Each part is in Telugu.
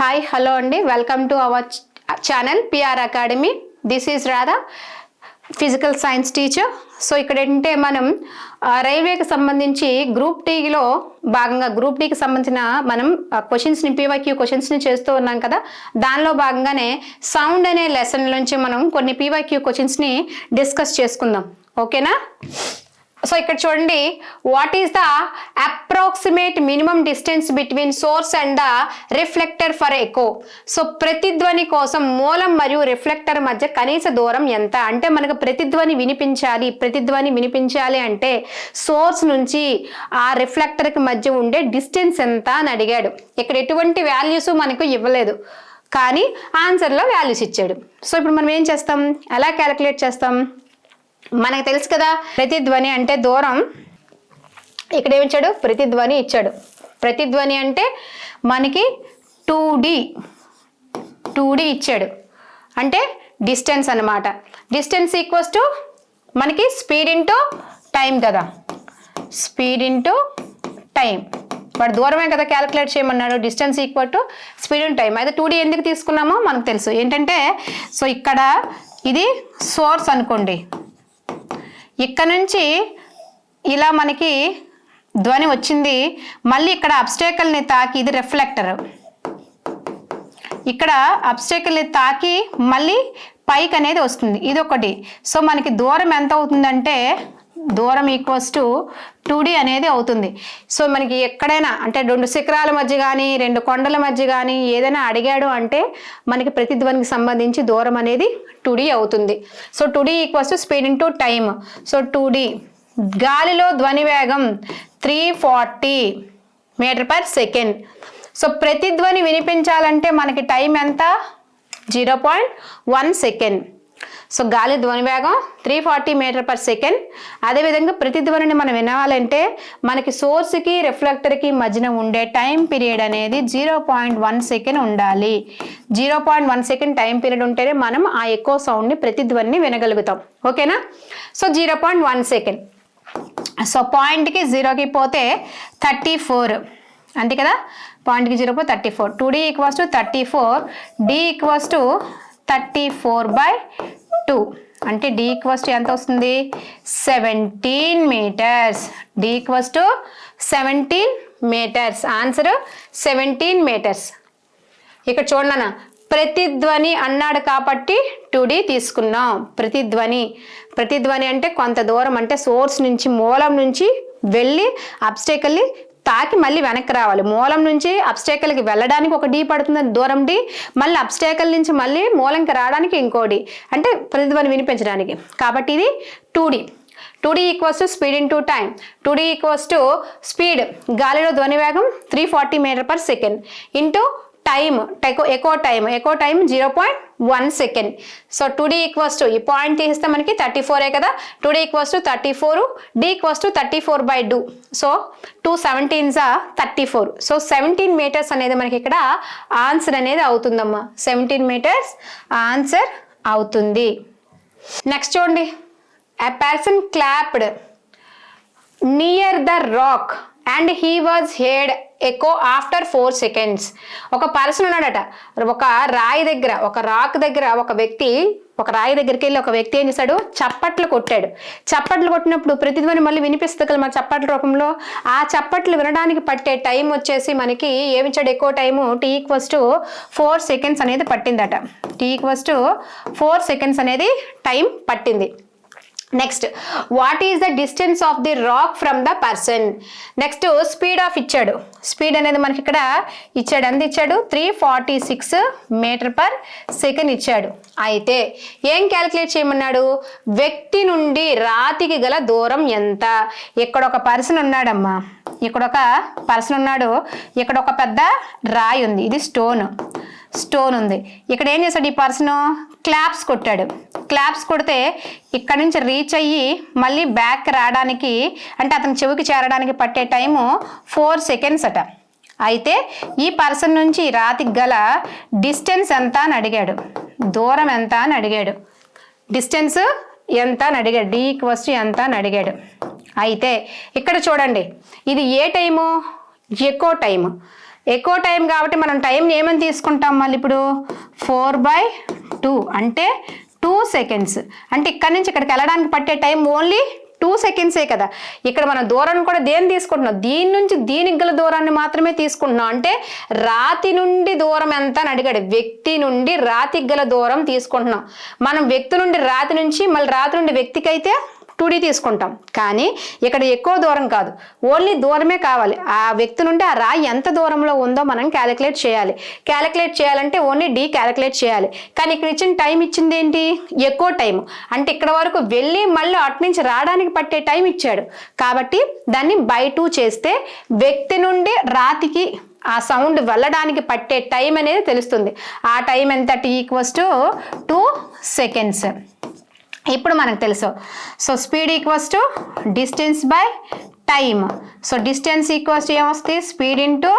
Hi, hello Andy. Welcome to our channel PR Academy. This is Radha, physical science teacher. So ఇక్కడ ఏంటంటే మనం రైల్వేకి సంబంధించి గ్రూప్ టీలో భాగంగా గ్రూప్ టీకి సంబంధించిన మనం క్వశ్చన్స్ని పీవైక్యూ క్వశ్చన్స్ని చేస్తూ ఉన్నాం కదా. దానిలో భాగంగానే సౌండ్ అనే లెసన్ నుంచి మనం కొన్ని పీవైక్యూ క్వశ్చన్స్ని డిస్కస్ చేసుకుందాం. ఓకేనా? సో ఇక్కడ చూడండి, what is the approximate minimum distance between source and the reflector for echo. So ప్రతిధ్వని కోసం మూలం మరియు రిఫ్లెక్టర్ మధ్య కనీస దూరం ఎంత అంటే మనకు ప్రతిధ్వని వినిపించాలి అంటే సోర్స్ నుంచి ఆ రిఫ్లెక్టర్కి మధ్య ఉండే డిస్టెన్స్ ఎంత అని అడిగాడు. ఇక్కడ ఎటువంటి వాల్యూస్ మనకు ఇవ్వలేదు, కానీ ఆన్సర్లో వాల్యూస్ ఇచ్చాడు. సో ఇప్పుడు మనం ఏం చేస్తాం, ఎలా క్యాలిక్యులేట్ చేస్తాం? మనకు తెలుసు కదా, ప్రతిధ్వని అంటే దూరం. ఇక్కడ ఏమిచ్చాడు? ప్రతిధ్వని ఇచ్చాడు. ప్రతిధ్వని అంటే మనకి 2D ఇచ్చాడు, అంటే డిస్టెన్స్ అన్నమాట. డిస్టెన్స్ ఈక్వల్స్ టు మనకి స్పీడ్ ఇంటూ టైం కదా, స్పీడ్ ఇంటూ టైం. వాడు దూరమే కదా క్యాలిక్యులేట్ చేయమన్నాడు. Distance equal to speed into time. అయితే 2D ఎందుకు తీసుకున్నామో మనకు తెలుసు. ఏంటంటే, సో ఇక్కడ ఇది సోర్స్ అనుకోండి, ఇక్కడ నుంచి ఇలా మనకి ధ్వని వచ్చింది, మళ్ళీ ఇక్కడ అబ్స్టేకల్ని తాకి ఇది రిఫ్లెక్టర్, ఇక్కడ అబ్స్టేకల్ని తాకి మళ్ళీ పైకి అనేది వస్తుంది, ఇది ఒకటి. సో మనకి దూరం ఎంత అవుతుందంటే దూరం ఈక్వల్స్ టు 2D అనేది అవుతుంది. సో మనకి ఎక్కడైనా అంటే 2 శిఖరాల మధ్య కానీ 2 కొండల మధ్య కానీ ఏదైనా అడిగాడు అంటే మనకి ప్రతిధ్వనికి సంబంధించి దూరం అనేది 2D అవుతుంది. So 2D equals to speed into time. So 2D. గాలిలో ధ్వని వేగం 340 మీటర్ పర్ సెకండ్. సో ప్రతిధ్వని వినిపించాలంటే మనకి టైం ఎంత? 0.1 సెకండ్. సో గాలి ధ్వని వేగం 340 మీటర్ పర్ సెకండ్. అదేవిధంగా ప్రతిధ్వనిని మనం వినాలంటే మనకి సోర్స్కి రిఫ్లెక్టర్కి మధ్యన ఉండే టైం పీరియడ్ అనేది 0.1 సెకండ్ ఉండాలి. 0.1 సెకండ్ టైం పీరియడ్ ఉంటేనే మనం ఆ ఎకో సౌండ్ని ప్రతిధ్వనిని వినగలుగుతాం. ఓకేనా? So 0.1 second. సో పాయింట్కి 0కి పోతే 34 అంతే కదా. పాయింట్కి 0 పోతే 34. 2D equals to 34. D equals to 34/2 అంటే D ఈక్వల్స్ టు ఎంత వస్తుంది? 17 meters. D equals to 17 meters. Answer 17 meters. ఇక్కడ చూడన్నా, ప్రతిధ్వని అన్నాడు కాబట్టి 2D తీసుకున్నాం. ప్రతిధ్వని అంటే కొంత దూరం, అంటే సోర్స్ నుంచి మూలం నుంచి వెళ్ళి అబ్స్టేకల్ని తాకి మళ్ళీ వెనక్కి రావాలి. మూలం నుంచి అబ్స్టేకల్కి వెళ్ళడానికి ఒక D పడుతుంది, దూరం D. మళ్ళీ అబ్స్టేకల్ నుంచి మళ్ళీ మూలంకి రావడానికి ఇంకో D, అంటే ప్రతిధ్వని వినిపించడానికి. కాబట్టి ఇది 2D. 2D equals to speed into time. 2D equals to speed, గాలిలో ధ్వని వేగం 340 meter per second into time, echo time 0.1 second. So 2D equals to, ఈ పాయింట్ తీస్తే మనకి 34 కదా. 2D equals to 34. D equals to 34/2. So 2 17s 34. So 17 meters అనేది మనకి ఇక్కడ ఆన్సర్ అనేది అవుతుందమ్మా. 17 మీటర్స్ ఆన్సర్ అవుతుంది. నెక్స్ట్ చూడండి, a person clapped near the rock and he was heard echo after 4 seconds. ఒక పర్సన్ ఉన్నాడట, ఒక రాయి దగ్గర, ఒక రాక్ దగ్గర ఒక రాయి దగ్గరికి వెళ్ళి ఒక వ్యక్తి ఏం చేశాడు? చప్పట్లు కొట్టాడు. చప్పట్లు కొట్టినప్పుడు ప్రతిధ్వని మళ్ళీ వినిపిస్తుంది కదా మన చప్పట్ల రూపంలో. ఆ చప్పట్లు వినడానికి పట్టే టైం వచ్చేసి మనకి ఏమిచ్చాడు? ఎక్కువ time T equals to 4 seconds అనేది పట్టిందట. T ఈక్వల్స్ టు 4 సెకండ్స్ అనేది టైం పట్టింది. Next, what is the distance of the rock from the person. Next speed of ఇచ్చాడు. స్పీడ్ అనేది మనకి ఇక్కడ ఇచ్చాడు. ఎంత ఇచ్చాడు? 346 మీటర్ పర్ సెకండ్ ఇచ్చాడు. అయితే ఏం క్యాలిక్యులేట్ చేయమన్నాడు? వ్యక్తి నుండి రాతికి గల దూరం ఎంత. ఇక్కడ ఒక పర్సన్ ఉన్నాడమ్మా, ఇక్కడ ఒక పర్సన్ ఉన్నాడు, ఇక్కడ ఒక పెద్ద రాయి ఉంది, ఇది స్టోన్ ఉంది. ఇక్కడ ఏం చేశాడు ఈ పర్సన్? క్లాప్స్ కొట్టాడు. క్లాప్స్ కొడితే ఇక్కడ నుంచి రీచ్ అయ్యి మళ్ళీ బ్యాక్ రావడానికి, అంటే అతని చెవికి చేరడానికి పట్టే టైము 4 సెకండ్స్ అట. అయితే ఈ పర్సన్ నుంచి రాతికి గల డిస్టెన్స్ ఎంత అని అడిగాడు, దూరం ఎంత అని అడిగాడు, డిస్టెన్స్ ఎంత అని అడిగాడు, D ఈక్వల్స్ టు ఎంత అని అడిగాడు. అయితే ఇక్కడ చూడండి, ఇది ఏ టైము? Echo time. ఎక్కువ టైం కాబట్టి మనం టైం ఏమని తీసుకుంటాం మళ్ళీ ఇప్పుడు 4/2 అంటే 2 seconds. అంటే ఇక్కడ నుంచి ఇక్కడికి వెళ్ళడానికి పట్టే టైం ఓన్లీ 2 secondsే కదా. ఇక్కడ మనం దూరాన్ని కూడా దేన్ని తీసుకుంటున్నాం, దీని నుంచి దీనికి గల దూరాన్ని మాత్రమే తీసుకుంటున్నాం. అంటే రాతి నుండి దూరం ఎంత అని అడిగాడు, వ్యక్తి నుండి రాతికి గల దూరం తీసుకుంటున్నాం. మనం వ్యక్తి నుండి రాతి నుంచి మళ్ళీ రాతి నుండి వ్యక్తికి అయితే 2D తీసుకుంటాం. కానీ ఇక్కడ ఎక్కువ దూరం కాదు, ఓన్లీ దూరమే కావాలి. ఆ వ్యక్తి నుండి ఆ రాయి ఎంత దూరంలో ఉందో మనం క్యాలిక్యులేట్ చేయాలి. క్యాలిక్యులేట్ చేయాలంటే ఓన్లీ D క్యాలిక్యులేట్ చేయాలి. కానీ ఇక్కడ ఇచ్చిన టైం ఇచ్చింది ఏంటి, ఎక్కువ టైం. అంటే ఇక్కడ వరకు వెళ్ళి మళ్ళీ అటు నుంచి రావడానికి పట్టే టైం ఇచ్చాడు కాబట్టి దాన్ని బై 2 చేస్తే వ్యక్తి నుండి రాతికి ఆ సౌండ్ వెళ్ళడానికి పట్టే టైం అనేది తెలుస్తుంది. ఆ టైం ఎంత, T = 2 seconds. ఇప్పుడు మనకు తెలుసు. So speed equals to distance by time. So distance equals to ఏమొస్తుంది, speed into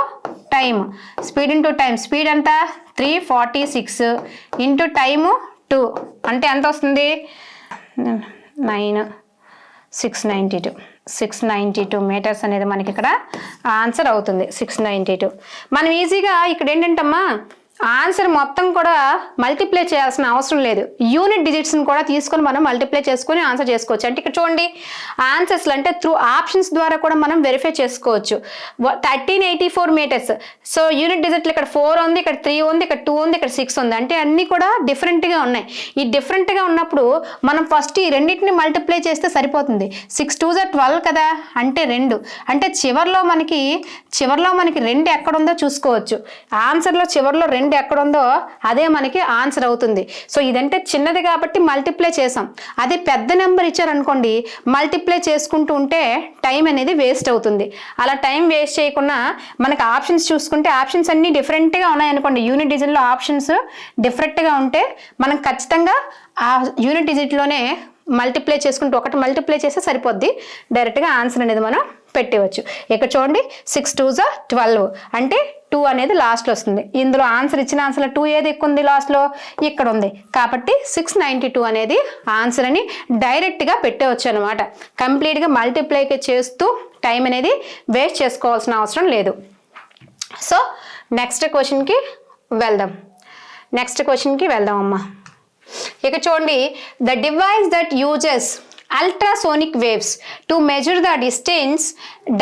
time. Speed into time, speed ఎంత 346 ఇంటూ టైము 2 అంటే ఎంత వస్తుంది 692 మీటర్స్ అనేది మనకి ఇక్కడ ఆన్సర్ అవుతుంది. 692. మనం ఈజీగా ఇక్కడ ఏంటంటమ్మా ఆన్సర్ మొత్తం కూడా మల్టిప్లై చేయాల్సిన అవసరం లేదు. యూనిట్ డిజిట్స్ని కూడా తీసుకొని మనం మల్టిప్లై చేసుకొని ఆన్సర్ చేసుకోవచ్చు. అంటే ఇక్కడ చూడండి ఆన్సర్స్లో అంటే త్రూ ఆప్షన్స్ ద్వారా కూడా మనం వెరిఫై చేసుకోవచ్చు. 1384 మీటర్స్. సో యూనిట్ డిజిట్లు ఇక్కడ 4 ఉంది, ఇక్కడ 3 ఉంది, ఇక్కడ 2 ఉంది, ఇక్కడ 6 ఉంది. అంటే అన్నీ కూడా డిఫరెంట్గా ఉన్నాయి. ఈ డిఫరెంట్గా ఉన్నప్పుడు మనం ఫస్ట్ ఈ రెండింటిని మల్టిప్లై చేస్తే సరిపోతుంది. 6 2 12 కదా, అంటే 2. అంటే చివరిలో మనకి 2 ఎక్కడుందో చూసుకోవచ్చు. ఆన్సర్లో చివరిలో 2 ఎక్కడ ఉందో అదే మనకి ఆన్సర్ అవుతుంది. సో ఇదంటే చిన్నది కాబట్టి మల్టిప్లై చేసాం. అదే పెద్ద నెంబర్ ఇచ్చారనుకోండి మల్టిప్లై చేసుకుంటూ ఉంటే టైం అనేది వేస్ట్ అవుతుంది. అలా టైం వేస్ట్ చేయకుండా మనకి ఆప్షన్స్ చూసుకుంటే ఆప్షన్స్ అన్నీ డిఫరెంట్గా ఉన్నాయనుకోండి, యూనిట్ డిజిట్లో ఆప్షన్స్ డిఫరెంట్గా ఉంటే మనం ఖచ్చితంగా ఆ యూనిట్ డిజిట్లోనే మల్టిప్లై చేసుకుంటూ ఒకటి మల్టిప్లై చేస్తే సరిపోద్ది, డైరెక్ట్గా ఆన్సర్ అనేది మనం పెట్టవచ్చు. ఇక్కడ చూడండి 6 2 12 అంటే 2 అనేది లాస్ట్లో వస్తుంది. ఇందులో ఆన్సర్ ఇచ్చిన ఆన్సర్లో 2 ఏది ఎక్కువ ఉంది లాస్ట్లో, ఇక్కడ ఉంది కాబట్టి 692 అనేది ఆన్సర్ అని డైరెక్ట్గా పెట్టవచ్చు అనమాట. కంప్లీట్గా మల్టిప్లై చేస్తూ టైం అనేది వేస్ట్ చేసుకోవాల్సిన అవసరం లేదు. సో నెక్స్ట్ క్వశ్చన్కి వెళ్దాం అమ్మా. ఇక చూడండి, the device that uses ultrasonic waves to measure the distance,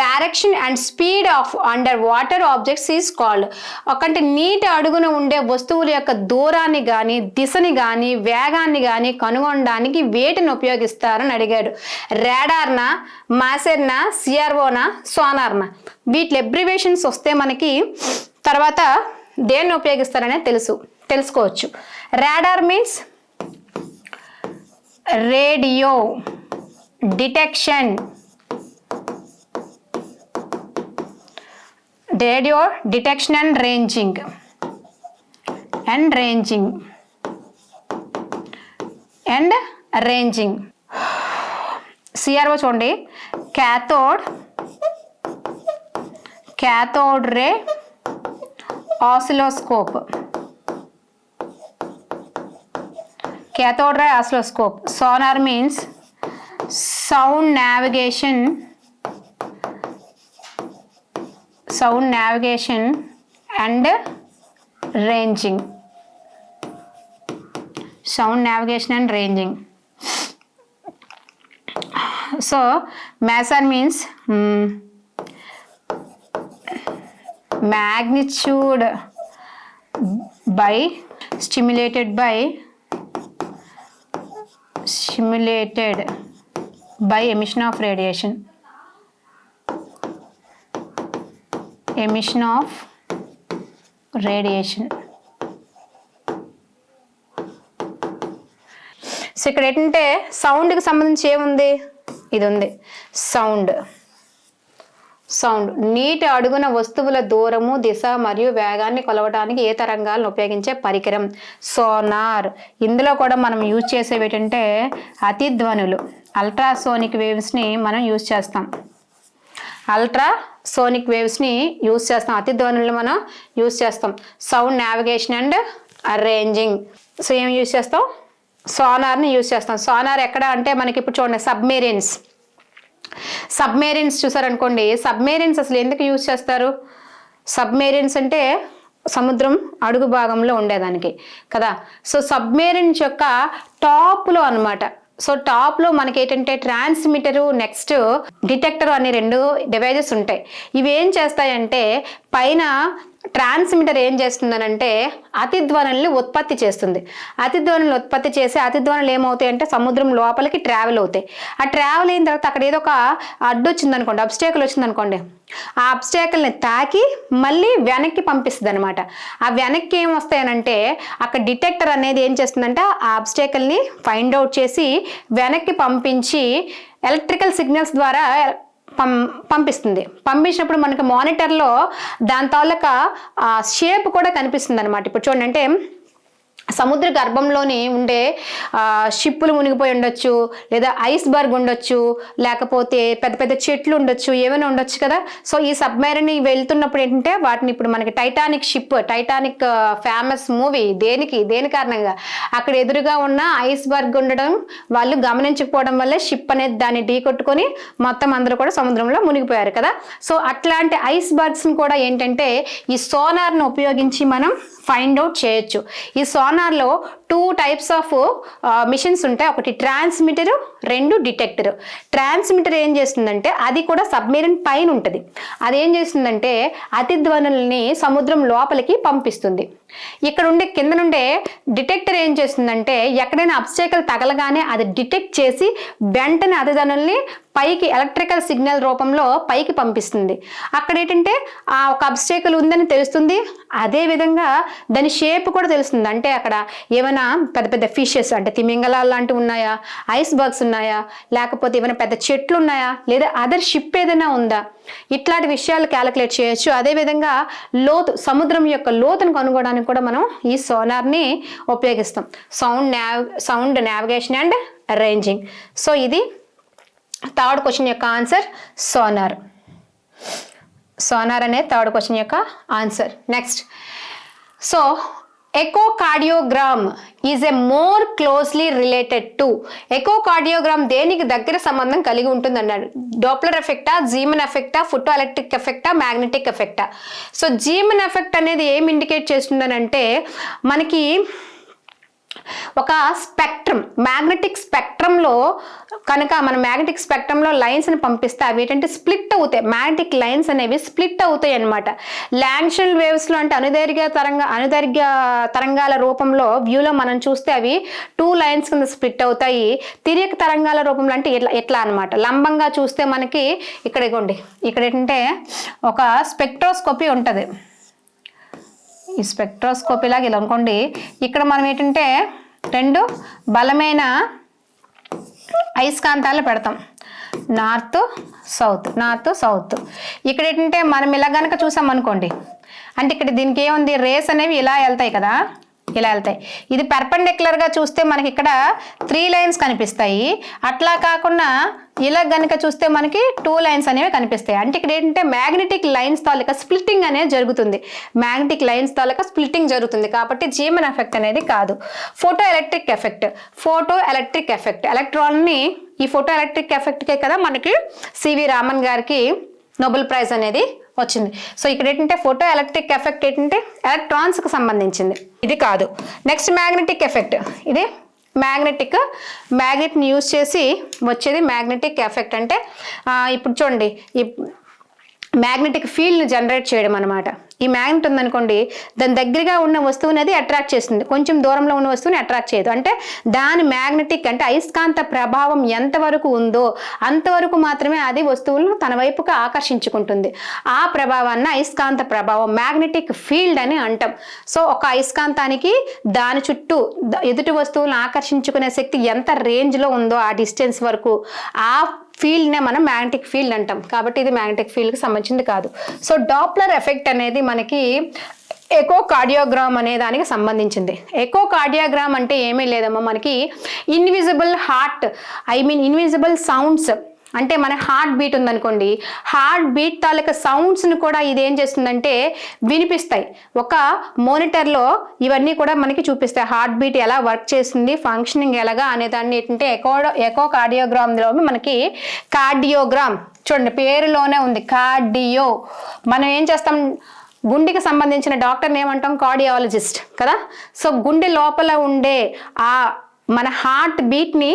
direction and speed of underwater objects is called. ఒకంటే నీటి అడుగున ఉండే వస్తువుల యొక్క దూరాన్ని కానీ దిశని కానీ వేగాన్ని కానీ కనుగొనడానికి వేటిని ఉపయోగిస్తారని అడిగాడు. రాడార్నా, మాసెర్నా, సిఆర్ఓనా, సోనార్నా? వీటి అబ్రివేషన్స్ వస్తే మనకి తర్వాత దేన్ని ఉపయోగిస్తారనే తెలుసుకోవచ్చు. Radar means radio detection and ranging. CRO చూడండి, cathode ray oscilloscope. Sonar means sound navigation and ranging. So maser means magnitude by stimulated by emission of radiation. So ఇక్కడ ఏంటంటే సౌండ్కి సంబంధించి ఏముంది, ఇది ఉంది సౌండ్. నీటి అడుగున వస్తువుల దూరము, దిశ మరియు వేగాన్ని కొలవడానికి ఏ తరంగాలను ఉపయోగించే పరికరం సోనార్. ఇందులో కూడా మనం యూజ్ చేసేవి ఏంటంటే అతిధ్వనులు, అల్ట్రాసోనిక్ వేవ్స్ని మనం యూజ్ చేస్తాం. అతిధ్వనులు మనం యూజ్ చేస్తాం. Sound navigation and ranging. So ఏం యూజ్ చేస్తాం, సోనార్ని యూజ్ చేస్తాం. సోనార్ ఎక్కడ అంటే మనకి ఇప్పుడు చూడండి సబ్మెరీన్స్ చూసారనుకోండి. సబ్మెరీన్స్ అసలు ఎందుకు యూజ్ చేస్తారు, సబ్మెరీన్స్ అంటే సముద్రం అడుగు భాగంలో ఉండేదానికి కదా. సో సబ్మెరీన్స్ యొక్క టాప్లో అనమాట. సో టాప్లో మనకి ఏంటంటే ట్రాన్స్మిటరు నెక్స్ట్ డిటెక్టర్ అనే 2 డివైజెస్ ఉంటాయి. ఇవి ఏం చేస్తాయంటే పైన ట్రాన్స్మిటర్ ఏం చేస్తుందనంటే అతిధ్వనుల్ని ఉత్పత్తి చేస్తుంది. అతిధ్వనులు ఉత్పత్తి చేసి అతిధ్వనులు ఏమవుతాయి అంటే సముద్రం లోపలికి ట్రావెల్ అవుతాయి. ఆ ట్రావెల్ అయిన తర్వాత అక్కడ ఏదో ఒక అడ్డు వచ్చిందనుకోండి, అబ్స్టేకల్ వచ్చిందనుకోండి, ఆ అబ్స్టేకల్ని తాకి మళ్ళీ వెనక్కి పంపిస్తుంది అనమాట. ఆ వెనక్కి ఏం వస్తాయనంటే అక్కడ డిటెక్టర్ అనేది ఏం చేస్తుందంటే ఆ అబ్స్టేకల్ని ఫైండ్ అవుట్ చేసి వెనక్కి పంపించి ఎలక్ట్రికల్ సిగ్నల్స్ ద్వారా పంపిస్తుంది. పంపించినప్పుడు మనకి మానిటర్లో దాని తాలూకా షేప్ కూడా కనిపిస్తుంది అనమాట. ఇప్పుడు చూడండి, అంటే సముద్ర గర్భంలోని ఉండే షిప్పులు మునిగిపోయి ఉండొచ్చు, లేదా ఐస్ బర్గ్ ఉండొచ్చు, లేకపోతే పెద్ద పెద్ద చెట్లు ఉండొచ్చు, ఏమైనా ఉండొచ్చు కదా. సో ఈ సబ్మెరీన్ వెళ్తున్నప్పుడు ఏంటంటే వాటిని ఇప్పుడు మనకి Titanic ship, Titanic famous movie దేని కారణంగా అక్కడ ఎదురుగా ఉన్న ఐస్ బర్గ్ ఉండడం వాళ్ళు గమనించకపోవడం వల్లే షిప్ అనేది దాన్ని ఢీ కొట్టుకొని మొత్తం అందరూ కూడా సముద్రంలో మునిగిపోయారు కదా. సో అట్లాంటి ఐస్ బర్గ్స్ని కూడా ఏంటంటే ఈ సోనార్ను ఉపయోగించి మనం ఫైండ్ అవుట్ చేయొచ్చు. ఈ సోనార్లో 2 టైప్స్ ఆఫ్ మిషన్స్ ఉంటాయి. ఒకటి ట్రాన్స్మిటర్, 2 డిటెక్టర్. ట్రాన్స్మిటర్ ఏం చేస్తుందంటే అది కూడా సబ్మెరీన్ పైన ఉంటుంది. అది ఏం చేస్తుందంటే అతిధ్వనుల్ని సముద్రం లోపలికి పంపిస్తుంది. ఇక్కడ ఉండే కింద నుండే డిటెక్టర్ ఏం చేస్తుందంటే ఎక్కడైనా అబ్స్టేకల్ తగలగానే అది డిటెక్ట్ చేసి వెంటనే అతిధ్వనుల్ని పైకి ఎలక్ట్రికల్ సిగ్నల్ రూపంలో పైకి పంపిస్తుంది. అక్కడ ఏంటంటే ఆ ఒక అబ్స్టేకల్ ఉందని తెలుస్తుంది. అదే విధంగా దాని షేప్ కూడా తెలుస్తుంది. అంటే అక్కడ ఏమైనా పెద్ద పెద్ద ఫిషెస్ అంటే తిమింగలాలు లాంటివి ఉన్నాయా, ఐస్ బర్గ్స్ ఉన్నాయా, లేకపోతే ఏమైనా పెద్ద చెట్లు ఉన్నాయా, లేదా అదర్ షిప్ ఏదైనా ఉందా, ఇట్లాంటి విషయాలు క్యాలిక్యులేట్ చేయొచ్చు. అదేవిధంగా సముద్రం యొక్క లోతును కనుగొనడానికి కూడా మనం ఈ సోనార్ని ఉపయోగిస్తాం. Sound navigation and ranging. So ఇది 3rd క్వశ్చన్ యొక్క ఆన్సర్ సోనార్. సోనార్ అనే 3rd క్వశ్చన్ యొక్క answer. Next, so echocardiogram is a more closely related to. Echocardiogram దేనికి దగ్గర సంబంధం కలిగి ఉంటుంది అన్నాడు. డాప్లర్ ఎఫెక్టా, జీమన్ ఎఫెక్టా, ఫోటో ఎలక్ట్రిక్ ఎఫెక్టా, మ్యాగ్నెటిక్ ఎఫెక్టా. సో జీమన్ ఎఫెక్ట్ అనేది ఏం ఇండికేట్ చేస్తుందనంటే మనకి ఒక స్పెక్ట్రమ్, మ్యాగ్నెటిక్ స్పెక్ట్రంలో కనుక మన మ్యాగ్నెటిక్ స్పెక్ట్రంలో లైన్స్ని పంపిస్తే అవి ఏంటంటే స్ప్లిట్ అవుతాయి. మ్యాగ్నెటిక్ లైన్స్ అనేవి స్ప్లిట్ అవుతాయి అనమాట. లాంగ్షనల్ వేవ్స్లో అంటే అనుదైర్ఘ్య తరంగాల రూపంలో వ్యూలో మనం చూస్తే అవి 2 లైన్స్ కింద స్ప్లిట్ అవుతాయి. తిర్యక తరంగాల రూపంలో అంటే ఎట్లా అనమాట. లంబంగా చూస్తే మనకి ఇక్కడ ఏంటంటే ఒక స్పెక్ట్రోస్కోపీ ఉంటుంది. ఈ స్పెక్ట్రోస్కోపీ లాగా ఇలా అనుకోండి. ఇక్కడ మనం ఏంటంటే 2 బలమైన అయస్కాంతాలు పెడతాం, నార్త్ సౌత్. ఇక్కడ ఏంటంటే మనం ఇలా కనుక చూసాం అనుకోండి, అంటే ఇక్కడ దీనికి ఏముంది, రేస్ అనేవి ఇలా వెళ్తాయి కదా, ఇలా వెళ్తాయి. ఇది పర్పెండిక్యులర్గా చూస్తే మనకి ఇక్కడ 3 లైన్స్ కనిపిస్తాయి. అట్లా కాకుండా ఇలా కనుక చూస్తే మనకి 2 లైన్స్ అనేవి కనిపిస్తాయి. అంటే ఇక్కడ ఏంటంటే మ్యాగ్నెటిక్ లైన్స్ తాలూకా స్ప్లిట్టింగ్ అనేది జరుగుతుంది. మ్యాగ్నెటిక్ లైన్స్ తాలూకా స్ప్లిట్టింగ్ జరుగుతుంది కాబట్టి జీమన్ ఎఫెక్ట్ అనేది కాదు. ఫోటో ఎలక్ట్రిక్ ఎఫెక్ట్ ఎలక్ట్రాన్ని ఈ ఫోటో ఎలక్ట్రిక్ ఎఫెక్ట్కే కదా మనకి సివి రామన్ గారికి నోబెల్ ప్రైజ్ అనేది వచ్చింది. సో ఇక్కడ ఏంటంటే ఫోటో ఎలక్ట్రిక్ ఎఫెక్ట్ ఏంటంటే ఎలక్ట్రాన్స్కి సంబంధించింది, ఇది కాదు. నెక్స్ట్ మ్యాగ్నెటిక్ ఎఫెక్ట్, ఇది మ్యాగ్నెట్ని యూజ్ చేసి వచ్చేది మ్యాగ్నెటిక్ ఎఫెక్ట్. అంటే ఇప్పుడు చూడండి, ఈ మ్యాగ్నెటిక్ ఫీల్డ్ని జనరేట్ చేయడం అనమాట. ఈ మ్యాగ్నెట్ ఉందనుకోండి, దాని దగ్గరగా ఉన్న వస్తువుని అది అట్రాక్ట్ చేస్తుంది, కొంచెం దూరంలో ఉన్న వస్తువుని అట్రాక్ట్ చేయదు. అంటే దాని మ్యాగ్నెటిక్ అంటే అయస్కాంత ప్రభావం ఎంతవరకు ఉందో అంతవరకు మాత్రమే అది వస్తువులను తన వైపుగా ఆకర్షించుకుంటుంది. ఆ ప్రభావాన్ని అయస్కాంత ప్రభావం, మ్యాగ్నెటిక్ ఫీల్డ్ అని అంటాం. సో ఒక అయస్కాంతానికి దాని చుట్టూ ఎదుటి వస్తువులను ఆకర్షించుకునే శక్తి ఎంత రేంజ్లో ఉందో ఆ డిస్టెన్స్ వరకు ఆ ఫీల్డ్నే మనం మ్యాగ్నెటిక్ ఫీల్డ్ అంటాం. కాబట్టి ఇది మ్యాగ్నెటిక్ ఫీల్డ్కి సంబంధించింది కాదు. సో డాప్లర్ ఎఫెక్ట్ అనేది మనకి ఎకోకార్డియోగ్రామ్ అనే దానికి సంబంధించింది. ఎకోకార్డియోగ్రామ్ అంటే ఏమీ లేదమ్మా, మనకి ఇన్విజిబుల్ సౌండ్స్ అంటే మన హార్ట్ బీట్ ఉందనుకోండి, హార్ట్ బీట్ తాలూకా సౌండ్స్ని కూడా ఇది ఏం చేస్తుందంటే వినిపిస్తాయి. ఒక మానిటర్లో ఇవన్నీ కూడా మనకి చూపిస్తాయి. హార్ట్ బీట్ ఎలా వర్క్ చేస్తుంది, ఫంక్షనింగ్ ఎలాగా అనేదాన్ని ఏంటంటే ఎకోకార్డియోగ్రామ్లో మనకి కార్డియోగ్రామ్ చూడండి పేరులోనే ఉంది కార్డియో. మనం ఏం చేస్తాం, గుండెకి సంబంధించిన డాక్టర్ని ఏమంటాం? కార్డియాలజిస్ట్ కదా. సో గుండె లోపల ఉండే ఆ మన హార్ట్ బీట్ని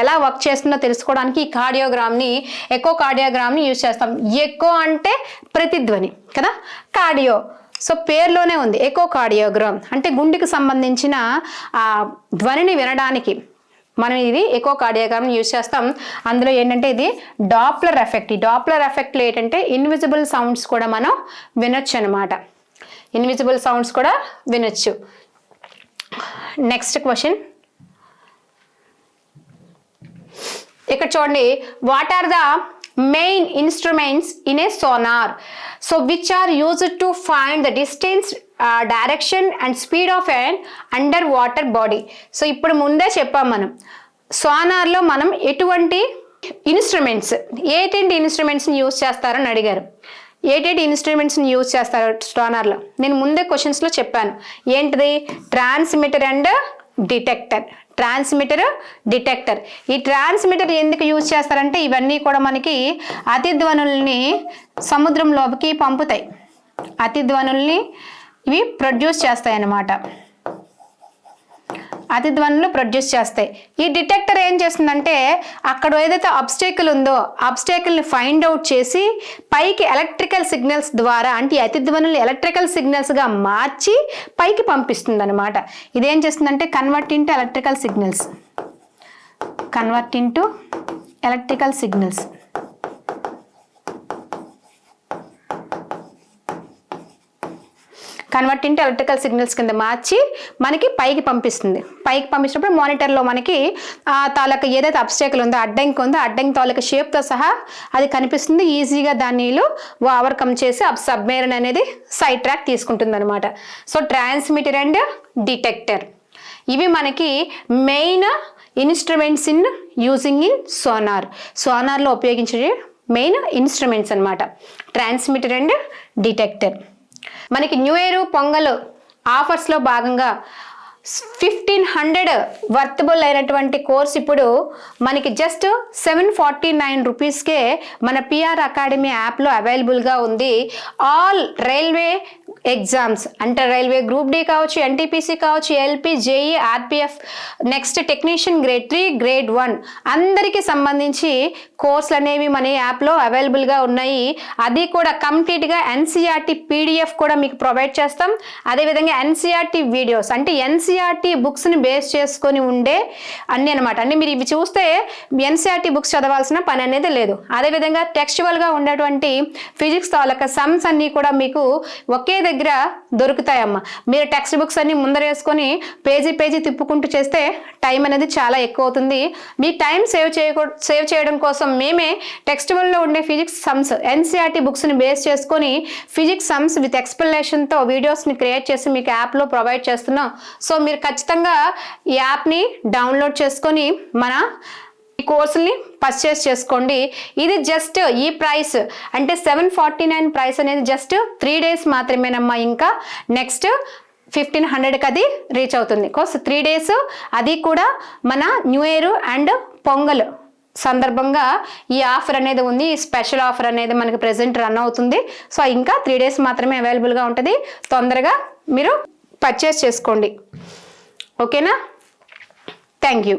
ఎలా వర్క్ చేస్తుందో తెలుసుకోవడానికి ఈ కార్డియోగ్రామ్ని, ఎకోకార్డియోగ్రామ్ని యూజ్ చేస్తాం. ఎకో అంటే ప్రతిధ్వని కదా, కార్డియో సో పేరులోనే ఉంది ఎకోకార్డియోగ్రామ్ అంటే గుండెకి సంబంధించిన ఆ ధ్వనిని వినడానికి మనం ఇది ఎకోకార్డియోగ్రామ్ని యూజ్ చేస్తాం. అందులో ఏంటంటే ఇది డాప్లర్ ఎఫెక్ట్. ఈ డాప్లర్ ఎఫెక్ట్లో ఏంటంటే ఇన్విజిబుల్ సౌండ్స్ కూడా మనం వినొచ్చు అనమాట. ఇన్విజిబుల్ సౌండ్స్ కూడా వినొచ్చు. నెక్స్ట్ క్వశ్చన్ ఇక్కడ చూడండి. What are the main instruments in a sonar? So which are used to find the distance, direction and speed of an under water body. సో ఇప్పుడు ముందే చెప్పాం మనం సోనార్లో మనం ఎటువంటి ఇన్స్ట్రుమెంట్స్, ఏటేంటి ఇన్స్ట్రుమెంట్స్ని యూజ్ చేస్తారని అడిగారు. ఏటేంటి ఇన్స్ట్రుమెంట్స్ని యూజ్ చేస్తారు సోనార్లో? నేను ముందే క్వశ్చన్స్లో చెప్పాను. ఏంటిది? Transmitter and detector. Transmitter, detector. ఈ ట్రాన్స్మిటర్ ఎందుకు యూజ్ చేస్తారంటే ఇవన్నీ కూడా మనకి అతిధ్వనుల్ని సముద్రంలోకి పంపుతాయి. అతిధ్వనుల్ని ఇవి ప్రొడ్యూస్ చేస్తాయి అన్నమాట. అతిధ్వనులు ప్రొడ్యూస్ చేస్తాయి. ఈ డిటెక్టర్ ఏం చేస్తుందంటే అక్కడ ఏదైతే అబ్స్టేకిల్ ఉందో అబ్స్టేకిల్ని ఫైండ్ అవుట్ చేసి పైకి ఎలక్ట్రికల్ సిగ్నల్స్ ద్వారా, అంటే అతిధ్వనులు ఎలక్ట్రికల్ సిగ్నల్స్గా మార్చి పైకి పంపిస్తుంది అనమాట. ఇదేం చేస్తుందంటే convert into electrical signals. Convert into electrical signals. Convert into electrical signals కింద మార్చి మనకి పైకి పంపిస్తుంది. పైకి పంపించినప్పుడు మానిటర్లో మనకి ఆ తాలూకా ఏదైతే అబ్స్టేకిల్ ఉందో, అడ్డంకి ఉందో, అడ్డంకి తాలూకా షేప్తో సహా అది కనిపిస్తుంది. ఈజీగా దాన్ని ఓవర్కమ్ చేసి సబ్మెరైన్ అనేది సైడ్ ట్రాక్ తీసుకుంటుంది అనమాట. సో ట్రాన్స్మిటర్ అండ్ డిటెక్టర్ ఇవి మనకి main instruments in using in sonar. సోనార్లో ఉపయోగించే మెయిన్ ఇన్స్ట్రుమెంట్స్ అనమాట ట్రాన్స్మిటర్ అండ్ డిటెక్టర్. మనకి న్యూ ఇయర్, పొంగల్ ఆఫర్స్లో భాగంగా 1500 వర్తబుల్ అయినటువంటి కోర్స్ ఇప్పుడు మనకి జస్ట్ 749 రూపీస్కే మన పిఆర్ అకాడమీ యాప్లో అవైలబుల్గా ఉంది. ఆల్ రైల్వే ఎగ్జామ్స్ అంటే రైల్వే గ్రూప్ డి కావచ్చు, ఎన్టీపీసీ కావచ్చు, LP, JE, RPF, next technician grade 3, grade 1 అందరికీ సంబంధించి కోర్సులు అనేవి మన యాప్లో అవైలబుల్గా ఉన్నాయి. అది కూడా కంప్లీట్గా ఎన్సీఆర్టీ పీడిఎఫ్ కూడా మీకు ప్రొవైడ్ చేస్తాం. అదేవిధంగా ఎన్సీఆర్టీ వీడియోస్ అంటే ఎన్సీఆర్టీ బుక్స్ని బేస్ చేసుకొని ఉండే అన్ని అనమాట. అంటే మీరు ఇవి చూస్తే ఎన్సీఆర్టీ బుక్స్ చదవాల్సిన పని అనేది లేదు. అదేవిధంగా టెక్స్చువల్గా ఉండేటువంటి ఫిజిక్స్ తాలూకా సమ్స్ అన్నీ కూడా మీకు ఒకే దగ్గర దొరుకుతాయమ్మా. మీరు టెక్స్ట్ బుక్స్ అన్ని ముందరేసుకొని పేజీ తిప్పుకుంటూ చేస్తే టైం అనేది చాలా ఎక్కువ అవుతుంది. మీ టైం సేవ్ చేయడం కోసం మేమే టెక్స్టువల్లో ఉండే ఫిజిక్స్ సమ్స్ ఎన్సీఆర్టీ బుక్స్ని బేస్ చేసుకొని ఫిజిక్స్ సమ్స్ విత్ ఎక్స్ప్లెనేషన్తో వీడియోస్ని క్రియేట్ చేసి మీకు యాప్లో ప్రొవైడ్ చేస్తున్నాం. సో మీరు ఖచ్చితంగా ఈ యాప్ని డౌన్లోడ్ చేసుకొని మన ఈ కోర్సుల్ని పర్చేస్ చేసుకోండి. ఇది జస్ట్ ఈ ప్రైస్ అంటే 749 ప్రైస్ అనేది జస్ట్ 3 days మాత్రమేనమ్మా. ఇంకా నెక్స్ట్ 1500కి అది రీచ్ అవుతుంది. కోర్స్ 3 days, అది కూడా మన న్యూ ఇయర్ అండ్ పొంగల్ సందర్భంగా ఈ ఆఫర్ అనేది ఉంది. ఈ స్పెషల్ ఆఫర్ అనేది మనకి ప్రెజెంట్ రన్ అవుతుంది. సో ఇంకా 3 days మాత్రమే అవైలబుల్గా ఉంటుంది. తొందరగా మీరు పర్చేస్ చేసుకోండి. ఓకేనా? Thank you.